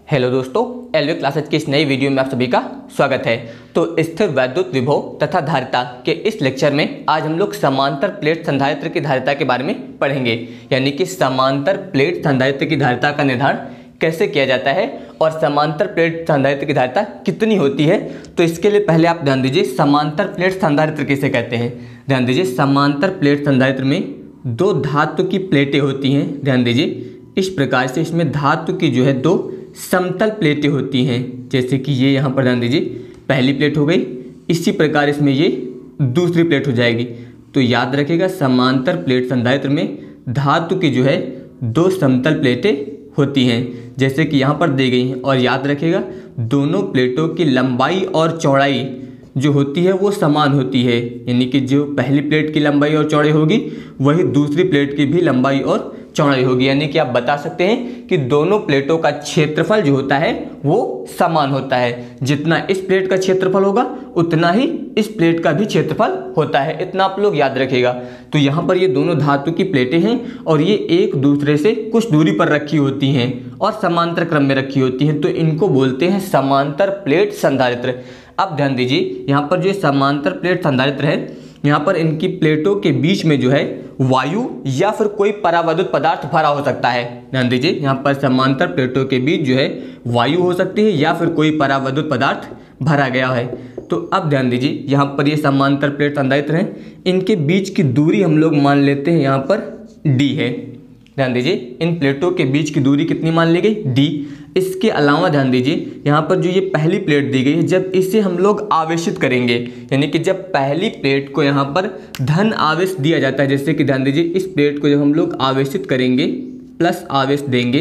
Hello दोस्तों, LV classes की इस नई वीडियो में आप सभी का स्वागत है। तो स्थिर वैद्युत विभव तथा धारिता के इस लेक्चर में आज हम लोग समांतर प्लेट संधारित्र की धारिता के बारे में पढ़ेंगे, यानी कि समांतर प्लेट संधारित्र की धारिता का निर्धारण कैसे किया जाता है और समांतर प्लेट संधारित्र की धारिता कितनी होती है। तो इसके लिए पहले आप ध्यान दीजिए समांतर प्लेट संधारित्र किसे कहते हैं। ध्यान दीजिए समांतर प्लेट संधारित्र में दो धातु की प्लेटें होती हैं। ध्यान दीजिए इस प्रकार से इसमें धातु की जो है दो समतल प्लेटें होती हैं, जैसे कि ये यहाँ पर ध्यान दीजिए पहली प्लेट हो गई, इसी प्रकार इसमें ये दूसरी प्लेट हो जाएगी। तो याद रखिएगा समांतर प्लेट संधारित्र में धातु की जो है दो समतल प्लेटें होती हैं, जैसे कि यहाँ पर दी गई हैं। और याद रखिएगा दोनों प्लेटों की लंबाई और चौड़ाई जो होती है वो समान होती है, यानी कि जो पहली प्लेट की लंबाई और चौड़ाई होगी वही दूसरी प्लेट की भी लंबाई और चौड़ाई होगी। यानी कि आप बता सकते हैं कि दोनों प्लेटों का क्षेत्रफल जो होता है वो समान होता है। जितना इस प्लेट का क्षेत्रफल होगा उतना ही इस प्लेट का भी क्षेत्रफल होता है। इतना आप लोग याद रखिएगा। तो यहाँ पर ये दोनों धातु की प्लेटें हैं और ये एक दूसरे से कुछ दूरी पर रखी होती हैं और समांतर क्रम में रखी होती हैं, तो इनको बोलते हैं समांतर प्लेट संधारित्र। अब ध्यान दीजिए यहाँ पर जो समांतर प्लेट संधारित्र है, यहाँ पर इनकी प्लेटों के बीच में जो है वायु या फिर कोई परावैद्युत पदार्थ भरा हो सकता है। ध्यान दीजिए यहाँ पर समांतर प्लेटों के बीच जो है वायु हो सकती है या फिर कोई परावैद्युत पदार्थ भरा गया है। तो अब ध्यान दीजिए यहाँ पर ये समांतर प्लेट संधारित्र हैं, इनके बीच की दूरी हम लोग मान लेते हैं यहाँ पर d है। ध्यान दीजिए इन प्लेटों के बीच की दूरी कितनी मान ली गई, d। इसके अलावा ध्यान दीजिए यहाँ पर जो ये पहली प्लेट दी गई है, जब इसे हम लोग आवेशित करेंगे, यानी कि जब पहली प्लेट को यहाँ पर धन आवेश दिया जाता है, जैसे कि ध्यान दीजिए इस प्लेट को जब हम लोग आवेशित करेंगे प्लस आवेश देंगे,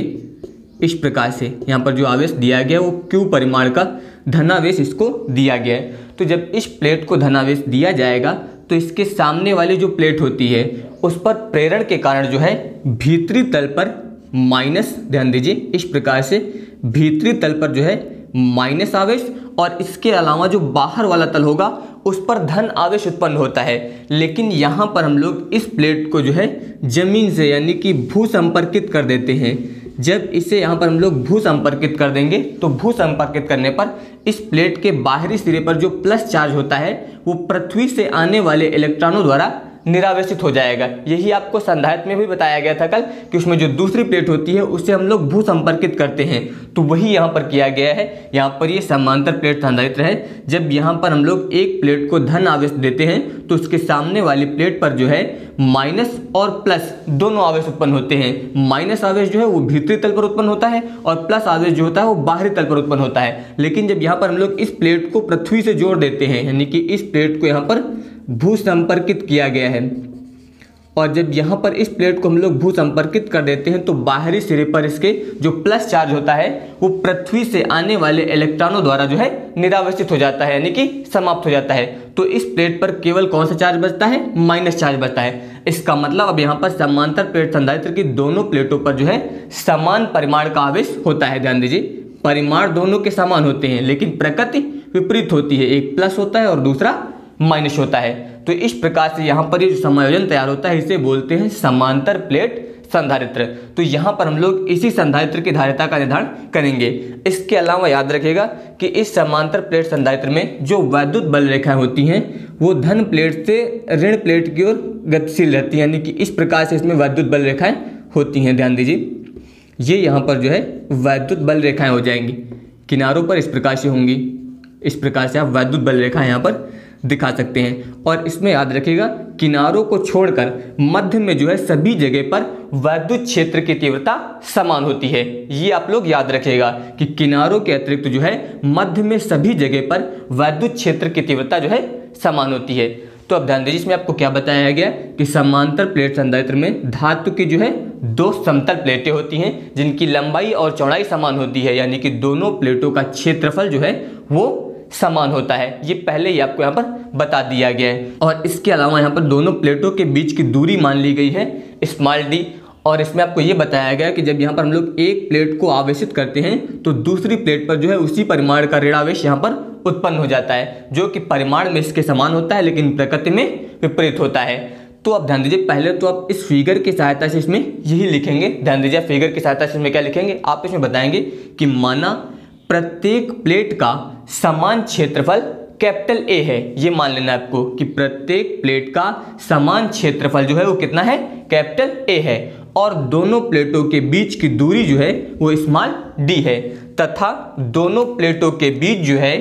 इस प्रकार से यहाँ पर जो आवेश दिया गया वो Q परिमाण का धनावेश इसको दिया गया है। तो जब इस प्लेट को धनावेश दिया जाएगा तो इसके सामने वाली जो प्लेट होती है उस पर प्रेरण के कारण जो है भीतरी तल पर माइनस, ध्यान दीजिए इस प्रकार से भीतरी तल पर जो है माइनस आवेश, और इसके अलावा जो बाहर वाला तल होगा उस पर धन आवेश उत्पन्न होता है। लेकिन यहाँ पर हम लोग इस प्लेट को जो है जमीन से यानी कि भू संपर्कित कर देते हैं। जब इसे यहाँ पर हम लोग भू संपर्कित कर देंगे तो भू संपर्कित करने पर इस प्लेट के बाहरी सिरे पर जो प्लस चार्ज होता है वो पृथ्वी से आने वाले इलेक्ट्रॉनों द्वारा निरावेशित हो जाएगा। यही आपको संधारित्र में भी बताया गया था कल कि उसमें जो दूसरी प्लेट होती है उससे हम लोग भू संपर्कित करते हैं, तो वही यहाँ पर किया गया है। यहाँ पर ये समांतर प्लेट संधारित्र है। जब यहाँ पर हम लोग एक प्लेट को धन आवेश देते हैं तो उसके सामने वाली प्लेट पर जो है माइनस और प्लस दोनों आवेश उत्पन्न होते हैं। माइनस आवेश जो है वो भीतरी तल पर उत्पन्न होता है और प्लस आवेश जो होता है वो बाहरी तल पर उत्पन्न होता है। लेकिन जब यहाँ पर हम लोग इस प्लेट को पृथ्वी से जोड़ देते हैं, यानी कि इस प्लेट को यहाँ पर भू संपर्कित किया गया है, और जब यहाँ पर इस प्लेट को हम लोग भू संपर्कित कर देते हैं तो बाहरी सिरे पर इसके जो प्लस चार्ज होता है वो पृथ्वी से आने वाले इलेक्ट्रॉनों द्वारा जो है निरावेशित हो जाता है, यानी कि समाप्त हो जाता है। तो इस प्लेट पर केवल कौन सा चार्ज बचता है, माइनस चार्ज बचता है। इसका मतलब अब यहाँ पर समांतर प्लेट संधारित्र की दोनों प्लेटों पर जो है समान परिमाण का आवेश होता है। ध्यान दीजिए परिमाण दोनों के समान होते हैं लेकिन प्रकृति विपरीत होती है, एक प्लस होता है और दूसरा माइनस होता है। तो इस प्रकार से यहाँ पर ये जो समायोजन तैयार होता है इसे बोलते हैं समांतर प्लेट संधारित्र। तो यहाँ पर हम लोग इसी संधारित्र की धारिता का निर्धारण करेंगे। इसके अलावा याद रखिएगा कि इस समांतर प्लेट संधारित्र में जो वैद्युत बल रेखाएं होती हैं वो धन प्लेट से ऋण प्लेट की ओर गतिशील रहती है, यानी कि इस प्रकार से इसमें वैद्युत बल रेखाएं होती हैं। ध्यान दीजिए ये यहाँ पर जो है वैद्युत बल रेखाएं हो जाएंगी, किनारों पर इस प्रकार से होंगी। इस प्रकार से आप वैद्युत बल रेखाएं यहाँ पर दिखा सकते हैं। और इसमें याद रखिएगा किनारों को छोड़कर मध्य में जो है सभी जगह पर वैद्युत क्षेत्र की तीव्रता समान होती है। ये आप लोग याद रखिएगा कि किनारों के अतिरिक्त जो है मध्य में सभी जगह पर वैद्युत क्षेत्र की तीव्रता जो है समान होती है। तो अब ध्यान दीजिए इसमें आपको क्या बताया गया कि समांतर प्लेट संधारित्र में धातु की जो है दो समतल प्लेटें होती हैं जिनकी लंबाई और चौड़ाई समान होती है, यानी कि दोनों प्लेटों का क्षेत्रफल जो है वो समान होता है। ये पहले ही आपको यहाँ पर बता दिया गया है। और इसके अलावा यहाँ पर दोनों प्लेटों के बीच की दूरी मान ली गई है स्मॉल d, और इसमें आपको ये बताया गया कि जब यहाँ पर हम लोग एक प्लेट को आवेशित करते हैं तो दूसरी प्लेट पर जो है उसी परिमाण का ऋणावेश यहाँ पर उत्पन्न हो जाता है, जो कि परिमाण में इसके समान होता है लेकिन प्रकृति में विपरीत होता है। तो आप ध्यान दीजिए, पहले तो आप इस फिगर की सहायता से इसमें यही लिखेंगे। ध्यान दीजिए, फिगर की सहायता से इसमें क्या लिखेंगे, आप इसमें बताएंगे कि माना प्रत्येक प्लेट का समान क्षेत्रफल कैपिटल ए है। ये मान लेना आपको कि प्रत्येक प्लेट का समान क्षेत्रफल जो है वो कितना है, कैपिटल ए है, और दोनों प्लेटों के बीच की दूरी जो है वो स्मॉल डी है, तथा दोनों प्लेटों के बीच जो है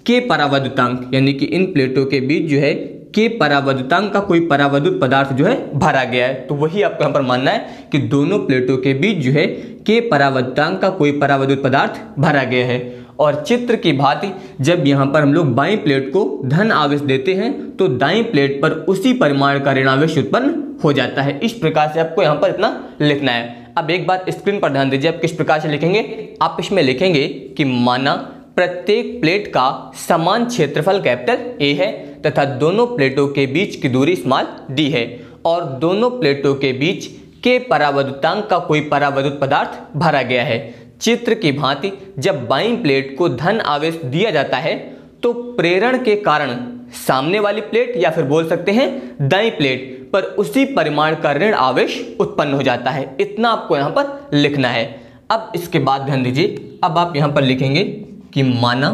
के परावैद्युतांक, यानी कि इन प्लेटों के बीच जो है के परावैद्युतांक का कोई परावैद्युत पदार्थ जो है भरा गया है। तो वही आपको यहाँ पर मानना है कि दोनों प्लेटों के बीच जो है के परावैद्युतांक का कोई परावैद्युत पदार्थ भरा गया है। और चित्र की भांति जब यहाँ पर हम लोग बाईं प्लेट को धन आवेश देते हैं तो दाईं प्लेट पर उसी परिमाण का ऋण आवेश उत्पन्न हो जाता है। इस प्रकार से आपको यहाँ पर इतना लिखना है। अब एक बात स्क्रीन पर ध्यान दीजिए, आप किस प्रकार से लिखेंगे, आप इसमें लिखेंगे कि माना प्रत्येक प्लेट का समान क्षेत्रफल कैपिटल ए है तथा दोनों प्लेटों के बीच की दूरी स्मॉल डी है, और दोनों प्लेटों के बीच के परावैद्युतांक का कोई परावैद्युत पदार्थ भरा गया है। चित्र की भांति जब बाईं प्लेट को धन आवेश दिया जाता है तो प्रेरण के कारण सामने वाली प्लेट या फिर बोल सकते हैं दाईं प्लेट पर उसी परिमाण का ऋण आवेश उत्पन्न हो जाता है। इतना आपको यहाँ पर लिखना है। अब इसके बाद ध्यान दीजिए, अब आप यहाँ पर लिखेंगे कि माना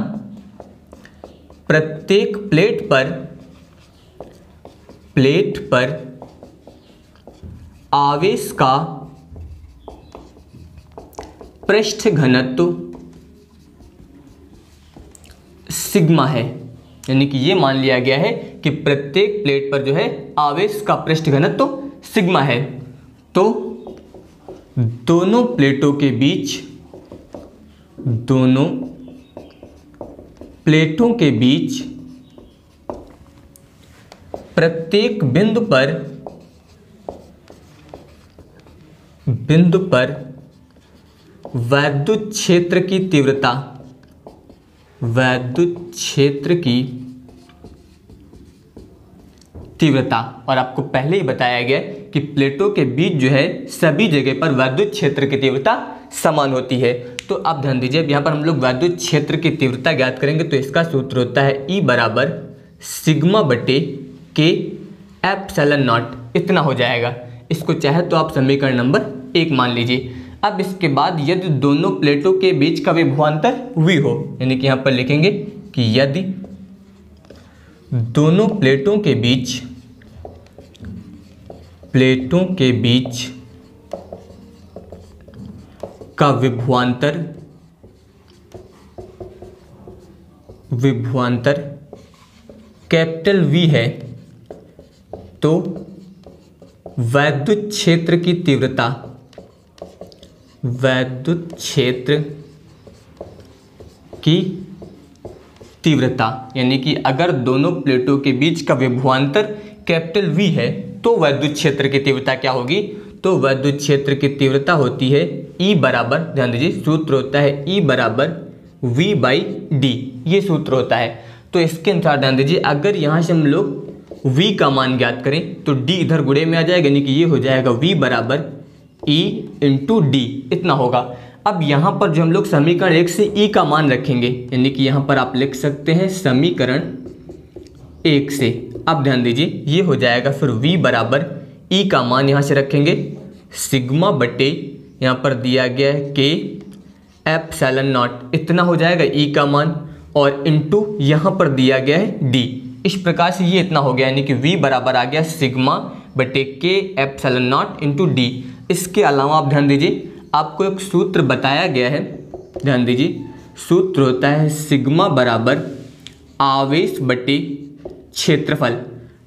प्रत्येक प्लेट पर आवेश का पृष्ठ घनत्व सिग्मा है, यानी कि ये मान लिया गया है कि प्रत्येक प्लेट पर जो है आवेश का पृष्ठ घनत्व सिग्मा है। तो दोनों प्लेटों के बीच प्रत्येक बिंदु पर वैद्युत क्षेत्र की तीव्रता, और आपको पहले ही बताया गया कि प्लेटों के बीच जो है सभी जगह पर वैद्युत क्षेत्र की तीव्रता समान होती है। तो आप ध्यान दीजिए, अब यहाँ पर हम लोग वैद्युत क्षेत्र की तीव्रता ज्ञात करेंगे तो इसका सूत्र होता है E बराबर सिग्मा बटे के एप्सिलॉन नॉट, इतना हो जाएगा। इसको चाहे तो आप समीकरण नंबर 1 मान लीजिए। अब इसके बाद यदि दोनों प्लेटों के बीच का विभवांतर V हो, यानी कि यहाँ पर लिखेंगे कि यदि दोनों प्लेटों के बीच का विभवांतर कैपिटल V है तो वैद्युत क्षेत्र की तीव्रता, यानी कि अगर दोनों प्लेटों के बीच का विभवांतर कैपिटल V है तो वैद्युत क्षेत्र की तीव्रता क्या होगी, तो वैद्युत क्षेत्र की तीव्रता होती है E बराबर, ध्यान दीजिए सूत्र होता है E बराबर V बाई डी, ये सूत्र होता है। तो इसके अनुसार ध्यान दीजिए, अगर यहाँ से हम लोग V का मान ज्ञात करें तो D इधर गुणे में आ जाएगा, यानी कि ये हो जाएगा V बराबर E इंटू डी, इतना होगा। अब यहाँ पर जो हम लोग समीकरण 1 से E का मान रखेंगे, यानी कि यहाँ पर आप लिख सकते हैं समीकरण 1 से। अब ध्यान दीजिए, ये हो जाएगा फिर V बराबर E का मान यहाँ से रखेंगे सिग्मा बटे यहाँ पर दिया गया है के एप्सिलॉन नॉट, इतना हो जाएगा E का मान, और इंटू यहाँ पर दिया गया है D। इस प्रकार से ये इतना हो गया, यानी कि V बराबर आ गया सिग्मा बटे के एप्सिलॉन नॉट इंटू डी। इसके अलावा आप ध्यान दीजिए, आपको एक सूत्र बताया गया है, ध्यान दीजिए सूत्र होता है सिग्मा बराबर आवेश बटे क्षेत्रफल।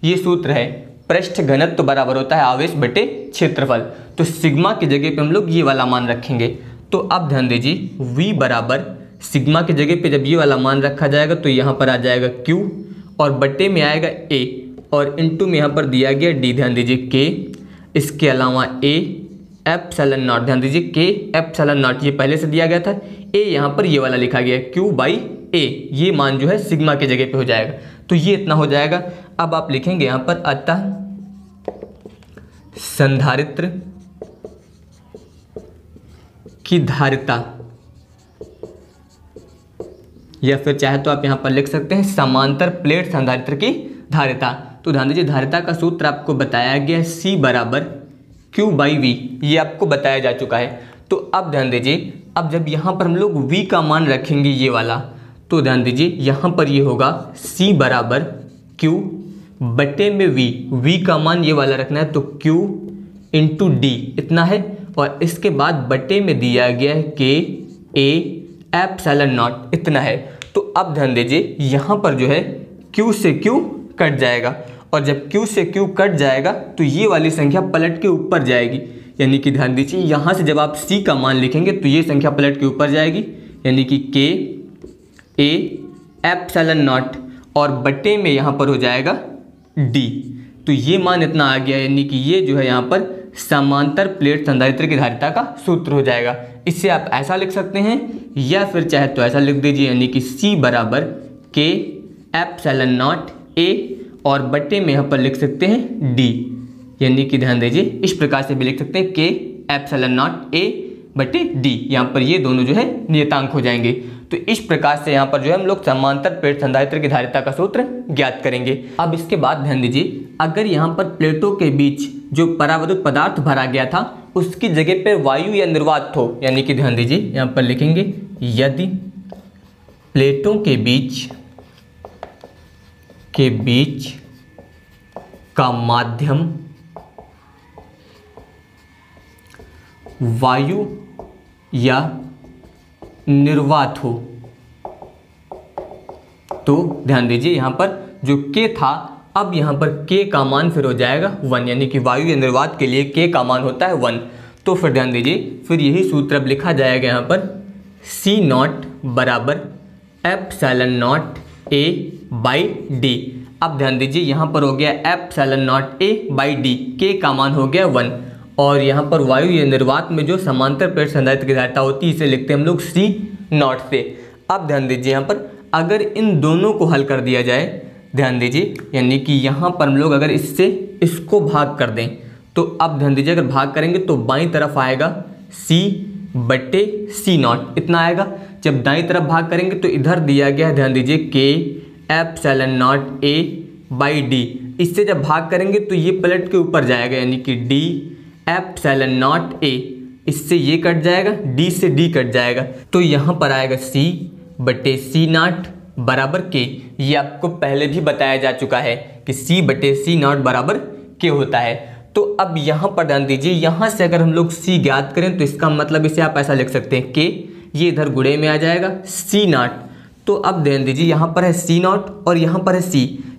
ये सूत्र है, पृष्ठ घनत्व बराबर होता है आवेश बटे क्षेत्रफल। तो सिग्मा की जगह पे हम लोग ये वाला मान रखेंगे। तो अब ध्यान दीजिए, V बराबर सिग्मा की जगह पे जब ये वाला मान रखा जाएगा तो यहाँ पर आ जाएगा Q और बटे में आएगा A और इंटू में यहाँ पर दिया गया D, ध्यान दीजिए K, इसके अलावा A एप्सिलॉन नॉट, ध्यान दीजिए K एप्सिलॉन नॉट ये पहले से दिया गया था, A यहाँ पर ये वाला लिखा गया है Q बाई A, ये मान जो है सिग्मा की जगह पे हो जाएगा। तो ये इतना हो जाएगा। अब आप लिखेंगे यहाँ पर अतः संधारित्र की धारिता, या फिर चाहे तो आप यहाँ पर लिख सकते हैं समांतर प्लेट संधारित्र की धारिता। तो ध्यान दीजिए धारिता का सूत्र आपको बताया गया C बराबर Q/V, ये आपको बताया जा चुका है। तो अब ध्यान दीजिए, अब जब यहाँ पर हम लोग V का मान रखेंगे ये वाला, तो ध्यान दीजिए यहाँ पर ये होगा C बराबर Q बटे में V का मान ये वाला रखना है, तो Q इंटू D इतना है, और इसके बाद बटे में दिया गया है K A एप्सिलॉन नॉट इतना है। तो अब ध्यान दीजिए यहाँ पर जो है Q से Q कट जाएगा, और जब Q से Q कट जाएगा तो ये वाली संख्या पलट के ऊपर जाएगी, यानी कि ध्यान दीजिए यहाँ से जब आप C का मान लिखेंगे तो ये संख्या पलट के ऊपर जाएगी, यानी कि K A एप्सिलॉन नॉट और बटे में यहाँ पर हो जाएगा D। तो ये मान इतना आ गया, यानी कि ये जो है यहाँ पर समांतर प्लेट संधारित्र की धारिता का सूत्र हो जाएगा। इससे आप ऐसा लिख सकते हैं या फिर चाहे तो ऐसा लिख दीजिए, यानी कि C बराबर K एप्सिलॉन नॉट A और बटे में यहाँ पर लिख सकते हैं D, यानी कि ध्यान दीजिए इस प्रकार से भी लिख सकते हैं K एप्सिलॉन नॉट A बटे D। यहाँ पर ये दोनों जो है नियतांक हो जाएंगे। तो इस प्रकार से यहाँ पर जो है हम लोग समांतर प्लेट संधारित्र की धारिता का सूत्र ज्ञात करेंगे। अब इसके बाद ध्यान दीजिए, अगर यहाँ पर प्लेटों के बीच जो परावैद्युत पदार्थ भरा गया था उसकी जगह पर वायु या निर्वात हो, यानी कि ध्यान दीजिए यहाँ पर लिखेंगे यदि प्लेटों के बीच का माध्यम वायु या निर्वात हो, तो ध्यान दीजिए यहाँ पर जो K था, अब यहाँ पर K का मान फिर हो जाएगा 1, यानी कि वायु या निर्वात के लिए K का मान होता है 1। तो फिर ध्यान दीजिए फिर यही सूत्र अब लिखा जाएगा यहाँ पर C नॉट बराबर epsilon not A by D। अब ध्यान दीजिए यहाँ पर हो गया epsilon not A by D, K का मान हो गया 1, और यहाँ पर वायु या निर्वात में जो समांतर प्लेट संधारित्र की धारिता होती है इसे लिखते हैं हम लोग C नॉट से। अब ध्यान दीजिए यहाँ पर अगर इन दोनों को हल कर दिया जाए, ध्यान दीजिए यानी कि यहाँ पर हम लोग अगर इससे इसको भाग कर दें, तो अब ध्यान दीजिए अगर भाग करेंगे तो बाईं तरफ आएगा C बटे C नॉट इतना आएगा। जब दाईं तरफ भाग करेंगे तो इधर दिया गया है ध्यान दीजिए K epsilon not A by D। इससे जब भाग करेंगे तो ये पलट के ऊपर जाएगा, यानी कि D एप्सिलॉन नॉट A, इससे ये कट जाएगा, D से D कट जाएगा, तो यहाँ पर आएगा C बटे C नॉट बराबर K। ये आपको पहले भी बताया जा चुका है कि C बटे C नॉट बराबर K होता है। तो अब यहाँ पर ध्यान दीजिए, यहाँ से अगर हम लोग C ज्ञात करें तो इसका मतलब इसे आप ऐसा लिख सकते हैं K, ये इधर गुणे में आ जाएगा C नॉट। तो अब ध्यान दीजिए यहाँ पर है C नॉट और यहाँ पर है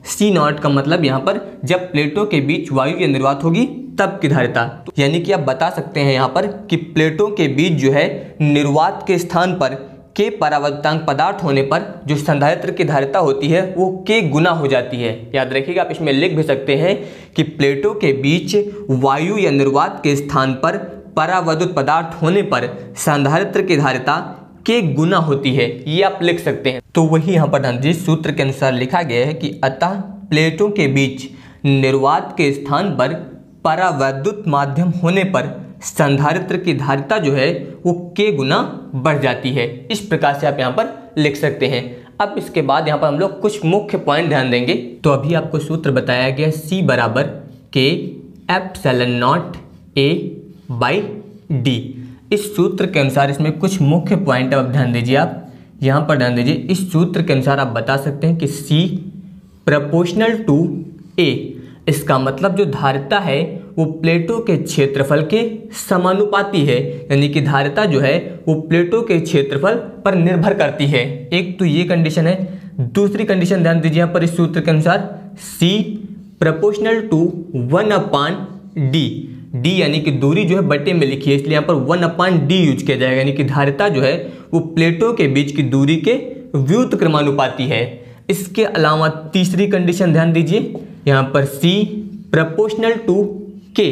C नॉट का मतलब यहाँ पर जब प्लेटों के बीच वायु की निर्वात होगी तब की धारिता, तो यानी कि आप बता सकते हैं यहाँ पर कि प्लेटों के बीच जो है निर्वात के स्थान पर K परावैद्युतांक पदार्थ होने पर जो संधारित्र की धारिता होती है वो K गुना हो जाती है। याद रखिएगा, आप इसमें लिख भी सकते हैं कि प्लेटों के बीच वायु या निर्वात के स्थान पर परावैद्युत पदार्थ होने पर संधारित्र की धारिता K गुना होती है, ये आप लिख सकते हैं। तो वही यहाँ पर ध्यान दीजिए सूत्र के अनुसार लिखा गया है कि अतः प्लेटों के बीच निर्वात के स्थान पर परावैद्युत माध्यम होने पर संधारित्र की धारिता जो है वो K गुना बढ़ जाती है। इस प्रकार से आप यहाँ पर लिख सकते हैं। अब इसके बाद यहाँ पर हम लोग कुछ मुख्य पॉइंट ध्यान देंगे। तो अभी आपको सूत्र बताया गया C बराबर K epsilon not A by D। इस सूत्र के अनुसार इसमें कुछ मुख्य पॉइंट अब ध्यान दीजिए, आप यहाँ पर ध्यान दीजिए। इस सूत्र के अनुसार आप बता सकते हैं कि C प्रोपोर्शनल टू A, इसका मतलब जो धारिता है वो प्लेटों के क्षेत्रफल के समानुपाती है, यानी कि धारिता जो है वो प्लेटों के क्षेत्रफल पर निर्भर करती है। एक तो ये कंडीशन है। दूसरी कंडीशन ध्यान दीजिए यहाँ पर इस सूत्र के अनुसार C proportional to 1/D, D यानी कि दूरी जो है बटे में लिखी है, इसलिए यहाँ पर 1/D यूज किया जाएगा, यानी कि धारिता जो है वो प्लेटों के बीच की दूरी के व्युत्क्रमानुपाती है। इसके अलावा तीसरी कंडीशन ध्यान दीजिए, यहाँ पर C प्रोपोर्शनल टू K,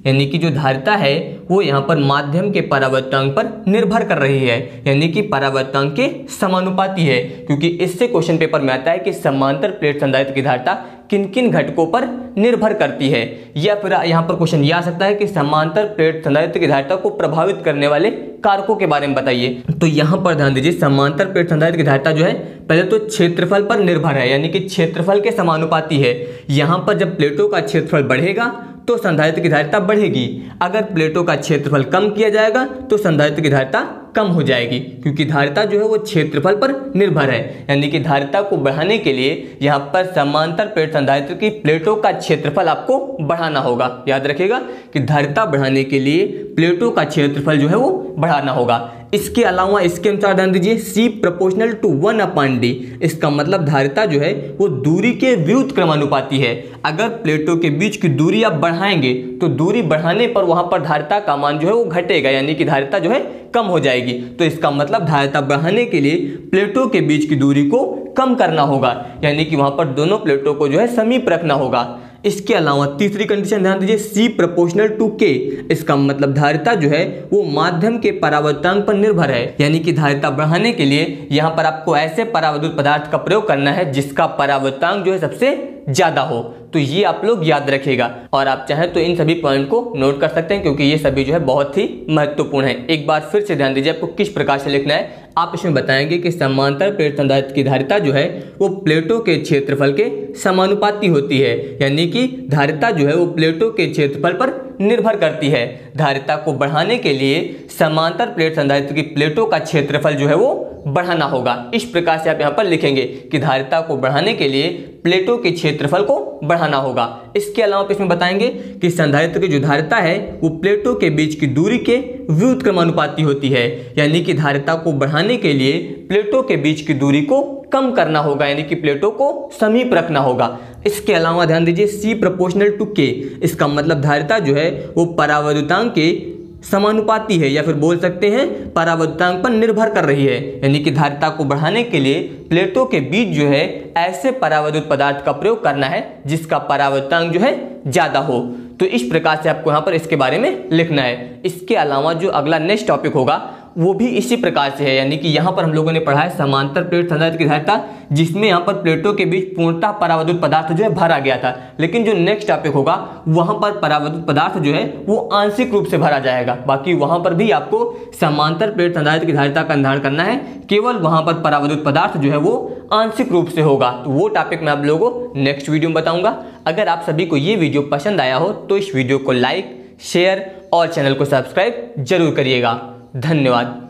यानी कि जो धारिता है वो यहाँ पर माध्यम के परावैद्युतांक पर निर्भर कर रही है, यानी कि परावैद्युतांक के समानुपाती है, क्योंकि इससे क्वेश्चन पेपर में आता है कि समांतर प्लेट संधारित्र की धारिता किन किन घटकों पर निर्भर करती है। या फिर यहाँ पर क्वेश्चन ये आ सकता है कि समांतर प्लेट संधारित्र की धारिता को प्रभावित करने वाले कारकों के बारे में बताइए। तो यहाँ पर ध्यान दीजिए, समांतर प्लेट संधारित्र की धारिता जो है पहले तो क्षेत्रफल पर निर्भर है, यानी कि क्षेत्रफल के समानुपाती है। यहाँ पर जब प्लेटों का क्षेत्रफल बढ़ेगा तो संधारित्र की धारिता बढ़ेगी, अगर प्लेटों का क्षेत्रफल कम किया जाएगा तो संधारित्र की धारिता कम हो जाएगी, क्योंकि धारिता जो है वो क्षेत्रफल पर निर्भर है। यानी कि धारिता को बढ़ाने के लिए यहाँ पर समांतर प्लेट संधारित्र की प्लेटों का क्षेत्रफल आपको बढ़ाना होगा। याद रखिएगा कि धारिता बढ़ाने के लिए प्लेटों का क्षेत्रफल जो है वो बढ़ाना होगा। इसके अलावा इसके अनुसार ध्यान दीजिए, C प्रोपोर्शनल टू 1/d, इसका मतलब धारिता जो है वो दूरी के व्युत्क्रमानुपाती है। अगर प्लेटों के बीच की दूरी आप बढ़ाएंगे तो दूरी बढ़ाने पर वहां पर धारिता का मान जो है वो घटेगा, यानी कि धारिता जो है कम हो जाएगी। तो इसका मतलब धारिता बढ़ाने के लिए प्लेटों के बीच की दूरी को कम करना होगा, यानी कि वहां पर दोनों प्लेटों को जो है समीप रखना होगा। इसके अलावा तीसरी कंडीशन ध्यान दीजिए, C प्रोपोर्शनल टू K, इसका मतलब धारिता जो है वो माध्यम के परावर्तनांक पर निर्भर है। यानी कि धारिता बढ़ाने के लिए यहाँ पर आपको ऐसे परावैद्युत पदार्थ का प्रयोग करना है जिसका परावर्तनांक जो है सबसे ज्यादा हो। तो ये आप लोग याद रखिएगा, और आप चाहें तो इन सभी पॉइंट को नोट कर सकते हैं, क्योंकि ये सभी जो है बहुत ही महत्वपूर्ण है। एक बार फिर से ध्यान दीजिए आपको किस प्रकार से लिखना है। आप इसमें बताएंगे कि समांतर प्लेट संधारित्र की धारिता जो है वो प्लेटों के क्षेत्रफल के समानुपाती होती है, यानी कि धारिता जो है वो प्लेटों के क्षेत्रफल पर निर्भर करती है। धारिता को बढ़ाने के लिए समांतर प्लेट संधारित्र की प्लेटों का क्षेत्रफल जो है वो बढ़ाना होगा। इस प्रकार से आप यहाँ पर लिखेंगे कि धारिता को बढ़ाने के लिए प्लेटों के क्षेत्रफल को बढ़ाना होगा। इसके अलावा आप इसमें बताएंगे कि संधारित्र की जो धारिता है वो प्लेटों के बीच की दूरी के व्युत्क्रमानुपाती होती है, यानी कि धारिता को बढ़ाने के लिए प्लेटों के बीच की दूरी को कम करना होगा, यानी कि प्लेटों को समीप रखना होगा। इसके अलावा ध्यान दीजिए, C प्रोपोर्शनल टू K, इसका मतलब धारिता जो है वो परावैद्युतांक के समानुपाती है, या फिर बोल सकते हैं परावैद्युतांक पर निर्भर कर रही है। यानी कि धारिता को बढ़ाने के लिए प्लेटों के बीच जो है ऐसे परावैद्युत पदार्थ का प्रयोग करना है जिसका परावैद्युतांक जो है ज्यादा हो। तो इस प्रकार से आपको यहाँ पर इसके बारे में लिखना है। इसके अलावा जो अगला नेक्स्ट टॉपिक होगा वो भी इसी प्रकार से है, यानी कि यहाँ पर हम लोगों ने पढ़ा है समांतर प्लेट संधारित्र की धारिता, जिसमें यहाँ पर प्लेटों के बीच पूर्णतः परावैद्युत पदार्थ जो है भरा गया था। लेकिन जो नेक्स्ट टॉपिक होगा वहां पर परावैद्युत पदार्थ जो है वो आंशिक रूप से भरा जाएगा। बाकी वहां पर भी आपको समांतर प्लेट संधारित्र की धारिता का निर्धारण करना है, केवल वहां पर परावैद्युत पदार्थ जो है वो आंशिक रूप से होगा। तो वो टॉपिक मैं आप लोगों को नेक्स्ट वीडियो में बताऊंगा। अगर आप सभी को ये वीडियो पसंद आया हो तो इस वीडियो को लाइक, शेयर और चैनल को सब्सक्राइब जरूर करिएगा। धन्यवाद।